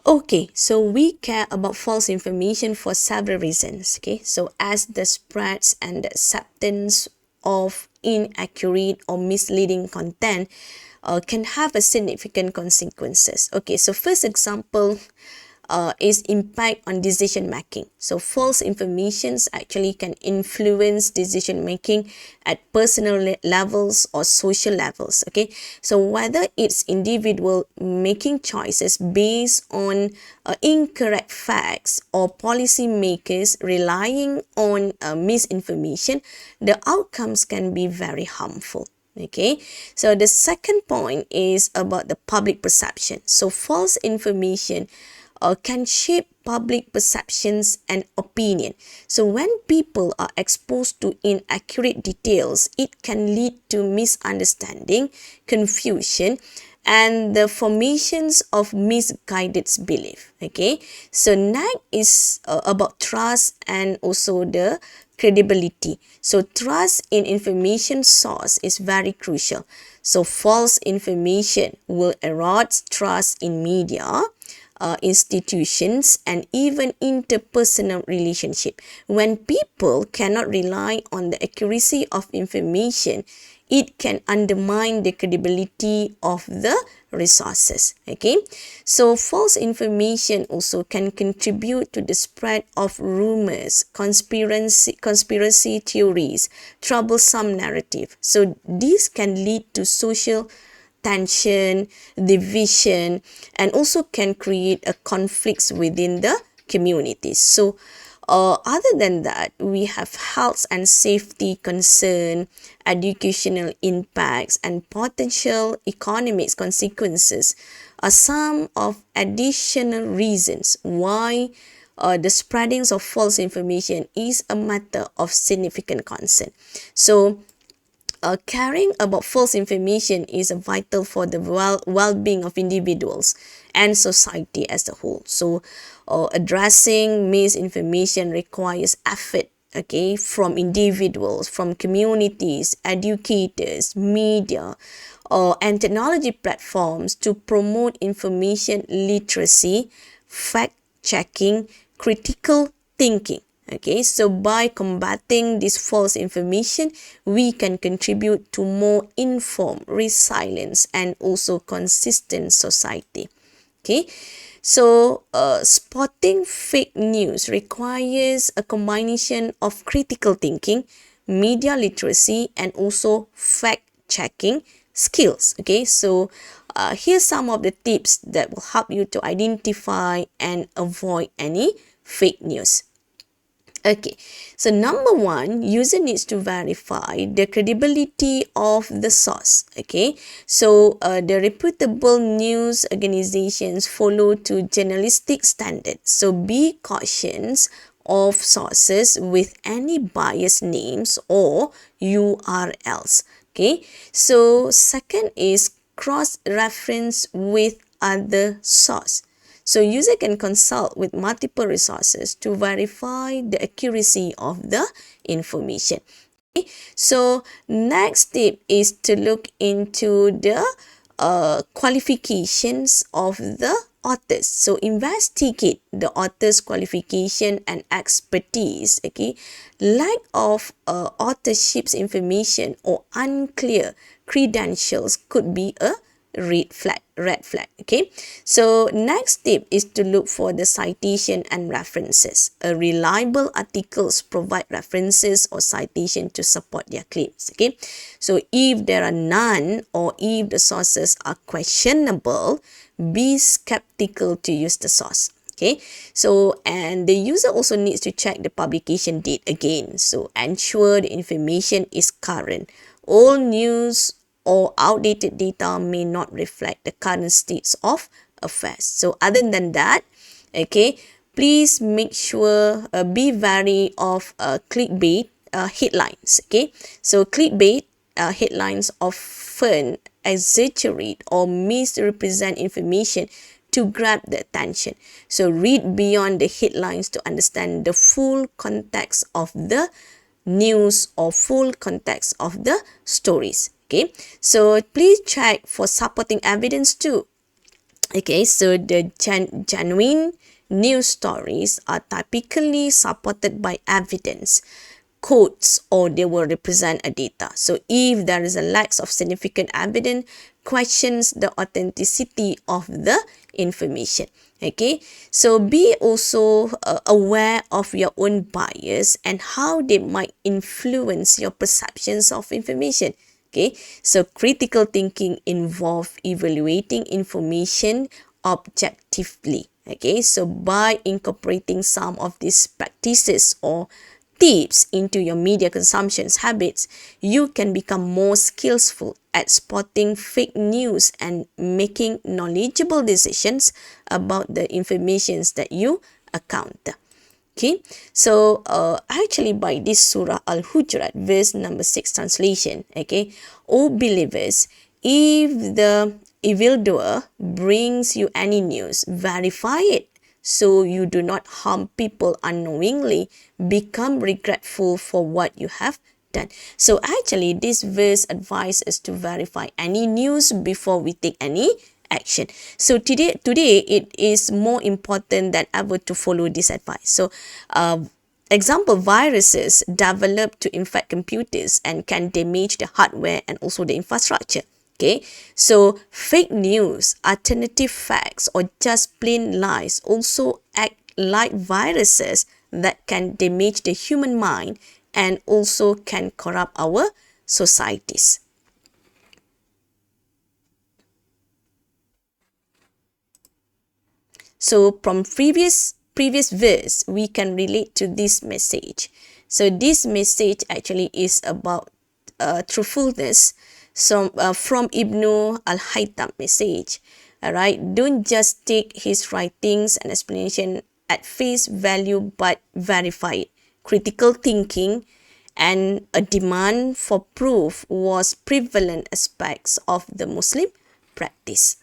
Okay, so we care about false information for several reasons. Okay, so as the spreads and the acceptance of inaccurate or misleading content can have a significant consequences. Okay, so first example is impact on decision making. So false informations actually can influence decision making at personal levels or social levels. Okay, so whether it's individual making choices based on incorrect facts or policy makers relying on misinformation, the outcomes can be very harmful. Okay, so the second point is about the public perception. So false information can shape public perceptions and opinion. So when people are exposed to inaccurate details, it can lead to misunderstanding, confusion, and the formations of misguided belief. Okay, so next is about trust and also the credibility. So trust in information source is very crucial. So false information will erode trust in media, institutions, and even interpersonal relationship. When people cannot rely on the accuracy of information, it can undermine the credibility of the resources. Okay, so false information also can contribute to the spread of rumors, conspiracy theories, troublesome narrative. So this can lead to social tension, division, and also can create a conflicts within the communities. So other than that, we have health and safety concern, educational impacts, and potential economic consequences are some of additional reasons why the spreading of false information is a matter of significant concern. So caring about false information is vital for the well-being of individuals and society as a whole. So addressing misinformation requires effort, okay, from individuals, from communities, educators, media, and technology platforms to promote information literacy, fact-checking, critical thinking. Okay, so by combating this false information, we can contribute to more informed, resilient, and also consistent society. Okay, so spotting fake news requires a combination of critical thinking, media literacy, and also fact-checking skills. Okay, so here's some of the tips that will help you to identify and avoid any fake news. Okay, so number one, user needs to verify the credibility of the source. Okay, so the reputable news organizations follow to journalistic standards. So be cautious of sources with any biased names or URLs. Okay, so second is cross-reference with other source. So user can consult with multiple resources to verify the accuracy of the information. Okay? So next tip is to look into the qualifications of the authors. So investigate the author's qualification and expertise. Okay, lack of authorship's information or unclear credentials could be a red flag. Okay, so next tip is to look for the citation and references. A reliable articles provide references or citation to support their claims. Okay, so if there are none or if the sources are questionable, be skeptical to use the source. Okay, so and the user also needs to check the publication date again. So ensure the information is current. All news or outdated data may not reflect the current states of affairs. So other than that, okay, please make sure be wary of clickbait headlines. Okay, so clickbait headlines often exaggerate or misrepresent information to grab the attention. So read beyond the headlines to understand the full context of the news or full context of the stories. Okay, so please check for supporting evidence too. Okay, so the genuine news stories are typically supported by evidence, quotes, or they will represent a data. So if there is a lack of significant evidence, questions the authenticity of the information. Okay, so be also aware of your own bias and how they might influence your perceptions of information. Okay, so critical thinking involves evaluating information objectively. Okay, so by incorporating some of these practices or tips into your media consumption habits, you can become more skillful at spotting fake news and making knowledgeable decisions about the informations that you account. Okay, so actually by this Surah Al-Hujurat, verse number 6 translation, okay, O believers, if the evildoer brings you any news, verify it so you do not harm people unknowingly, become regretful for what you have done. So actually this verse advises us to verify any news before we take any action. So today it is more important than ever to follow this advice. So example, viruses develop to infect computers and can damage the hardware and also the infrastructure. Okay, so fake news, alternative facts, or just plain lies also act like viruses that can damage the human mind and also can corrupt our societies. So from previous verse, we can relate to this message. So this message actually is about truthfulness. So from Ibnu Al-Haytham message. Alright, don't just take his writings and explanation at face value, but verify it. Critical thinking and a demand for proof was prevalent aspects of the Muslim practice.